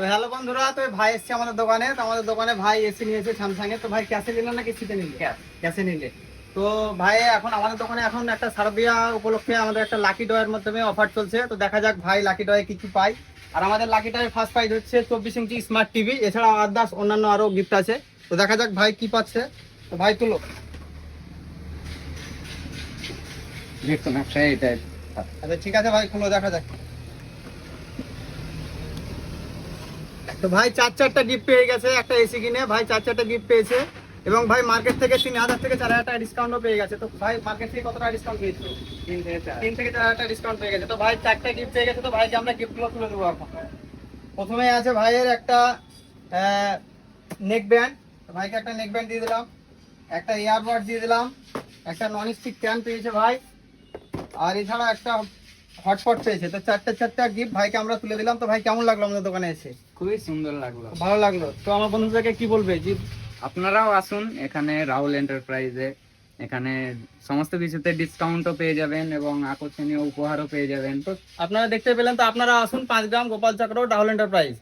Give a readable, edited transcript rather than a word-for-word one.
তো হ্যালো বন্ধুরা, তো ভাই এসছে আমাদের দোকানে। তো আমাদের দোকানে ভাই এসি নিয়েছে স্যামসাং এর। তো ভাই ক্যাশে নিলেন না কিস্তিতে নিলেন? ক্যাশে নিলে। তো ভাই এখন আমাদের দোকানে এখন একটা শারদীয়া উপলক্ষে আমাদের একটা লাকি ড্রয়ের মাধ্যমে অফার চলছে। তো দেখা যাক ভাই লাকি ড্রয়ে কি কি পাই। আর আমাদের লাকি ড্রয়ের ফার্স্ট প্রাইজ হচ্ছে 24 ইঞ্চি স্মার্ট টিভি, এছাড়া আদার্স অন্যান্য আরো গিফট আছে। তো দেখা যাক ভাই কি পাচ্ছে। তো ভাই তুলো। আচ্ছা ঠিক আছে ভাই, খুলো দেখা যাক। তো ভাই চারটা গিফট পেয়ে গেছে একটা এসি কিনে। ভাই চারটা গিফট পেয়েছে এবং ভাই মার্কেট থেকে 3000 থেকে 4000 টাকা ডিসকাউন্টও পেয়ে গেছে। তো ভাই মার্কেট থেকে কত টাকা ডিসকাউন্ট পেয়েছে? 3 থেকে 4 টাকা ডিসকাউন্ট পেয়ে গেছে। তো ভাই চারটা গিফট পেয়ে গেছে। তো ভাইকে আমরা গিফটগুলো তুলে দেবো এখন। প্রথমে আছে ভাইয়ের একটা নেক ব্যান্ড। তো ভাইকে একটা নেক ব্যান্ড দিয়ে দিলাম, একটা ইয়ারবাড দিয়ে দিলাম, একটা নন স্টিক ফ্যান পেয়েছে ভাই, আর এছাড়া একটা হটস্পট পেয়েছে। তো চারটা গিফট ভাইকে আমরা তুলে দিলাম। তো ভাই কেমন লাগলো আমাদের দোকানে এসে? খুবই সুন্দর লাগলো। ভালো লাগলো। তো আমার বন্ধুদেরকে কি বলবে যে আপনারাও আসুন এখানে রাহুল এন্টারপ্রাইজে। এখানে সমস্ত কিছুতে ডিসকাউন্টও পেয়ে যাবেন এবং আকর্ষণীয় উপহারও পেয়ে যাবেন। আপনারা দেখতে পেলেন। তো আপনারা আসুন 5 গ্রাম গোপাল চক্র রাহুল এন্টারপ্রাইজ।